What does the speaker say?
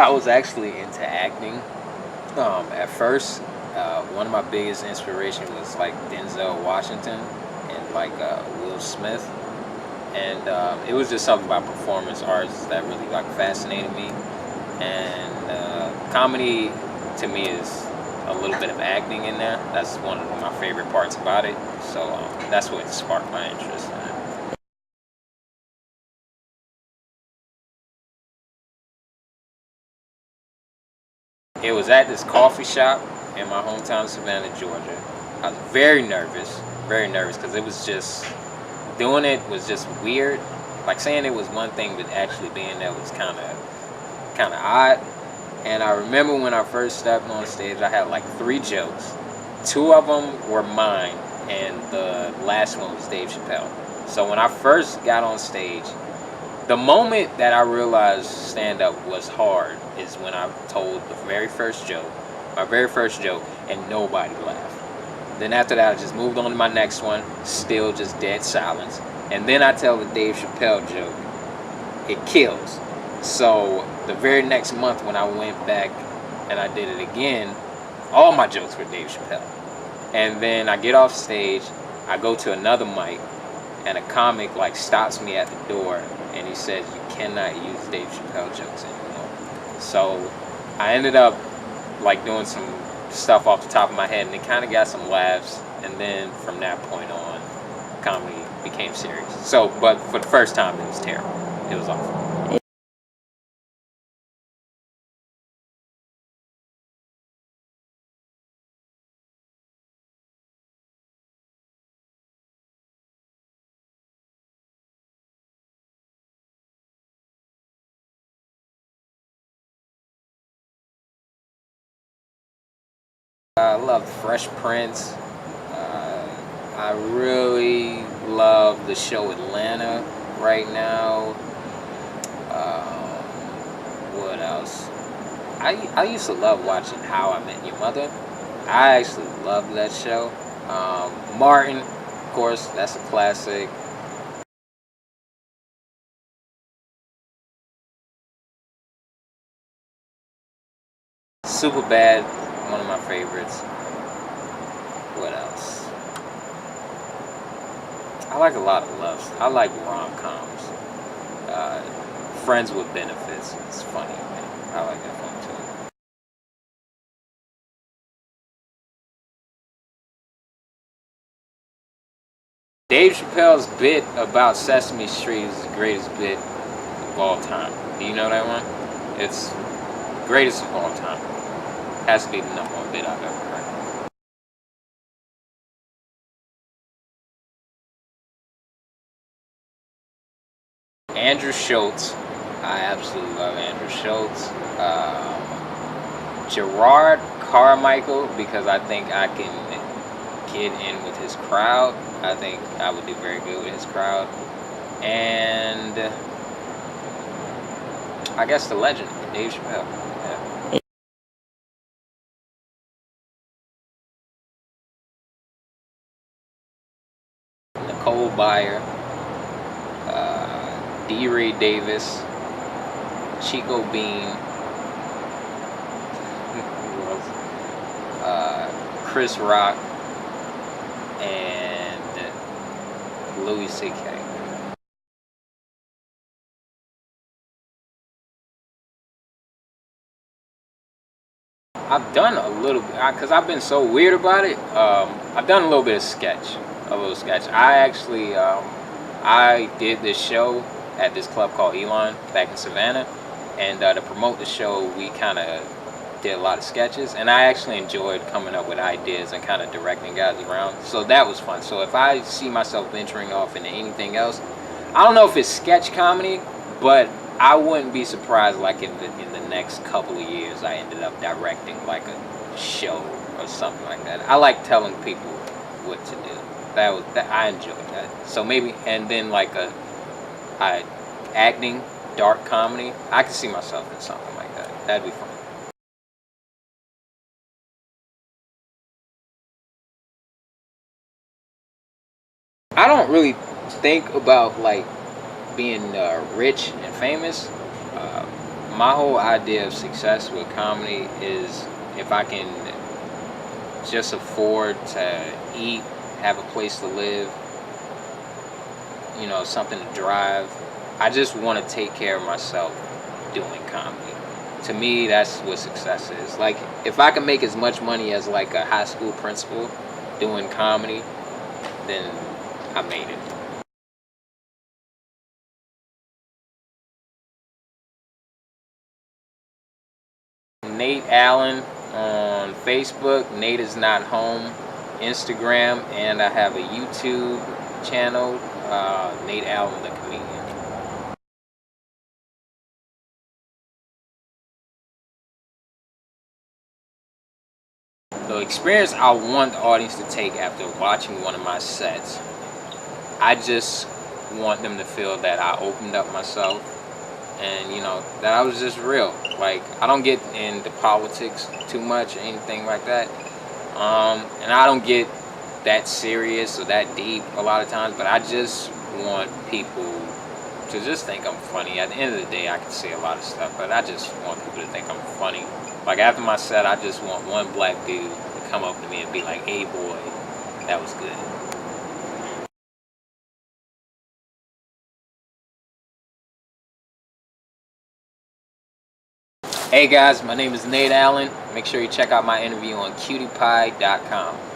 I was actually into acting. At first, one of my biggest inspiration was like Denzel Washington and like Will Smith, and it was just something about performance arts that really like fascinated me. And comedy to me is a little bit of acting in there. That's one of my favorite parts about it. So that's what sparked my interest in it. It was at this coffee shop in my hometown of Savannah, Georgia. I was very nervous because it was just doing it was just weird. Like saying it was one thing, but actually being there was kind of odd. And I remember when I first stepped on stage, I had like 3 jokes. 2 of them were mine, and the last one was Dave Chappelle. So when I first got on stage, the moment that I realized stand up was hard is when I told the very first joke, my very first joke, and nobody laughed. Then after that, I just moved on to my next one, still just dead silence. And then I tell the Dave Chappelle joke, it kills. So the very next month when I went back and I did it again, all my jokes were Dave Chappelle. And then I get off stage, I go to another mic, and a comic like stops me at the door, and he says, "You cannot use Dave Chappelle jokes anymore." So I ended up like doing some stuff off the top of my head, and it kind of got some laughs. And then from that point on, comedy became serious. So, but for the first time, it was terrible. It was awful. I love Fresh Prince. I really love the show Atlanta right now. What else? I used to love watching How I Met Your Mother. I actually love that show. Martin, of course, that's a classic. Super Bad, one of my favorites. What else? I like a lot of loves. I like rom-coms. Uh, Friends with Benefits. It's funny, man. I like that one too. Dave Chappelle's bit about Sesame Street is the greatest bit of all time. Do you know that one? It's the greatest of all time. Has to be the number one bit I've ever heard. Andrew Schultz. I absolutely love Andrew Schultz. Gerard Carmichael, because I think I can get in with his crowd. I think I would do very good with his crowd. And I guess the legend, Dave Chappelle. Yeah. Nicole Byer, D. Ray Davis, Chico Bean, who else? Chris Rock, and Louis C.K. I've done a little bit because I've been so weird about it. I've done a little bit of sketch, a little sketch. I actually I did this show at this club called Elon back in Savannah, and to promote the show, we kind of did a lot of sketches, and I actually enjoyed coming up with ideas and kind of directing guys around. So that was fun. So if I see myself venturing off into anything else, I don't know if it's sketch comedy, but I wouldn't be surprised like in the next couple of years I ended up directing like a show or something like that. I like telling people what to do. That I enjoyed that. So maybe, and then like I acting, dark comedy. I could see myself in something like that. That'd be fun. I don't really think about like being rich and famous. Uh, my whole idea of success with comedy is if I can just afford to eat, have a place to live, something to drive. I just want to take care of myself doing comedy. To me, that's what success is. Like, if I can make as much money as like a high school principal doing comedy, then I made it. Nate Allen on Facebook, Nate is not home, Instagram, and I have a YouTube channel, Nate Allen the comedian. The experience I want the audience to take after watching one of my sets, I just want them to feel that I opened up myself and that I was just real. Like, I don't get into politics too much or anything like that, and I don't get that serious or that deep a lot of times, but I just want people to just think I'm funny. At the end of the day, I can say a lot of stuff, but I just want people to think I'm funny. Like, after my set, I just want one black dude to come up to me and be like, "Hey boy, that was good." Hey guys, my name is Nate Allen. Make sure you check out my interview on QtiePie.com.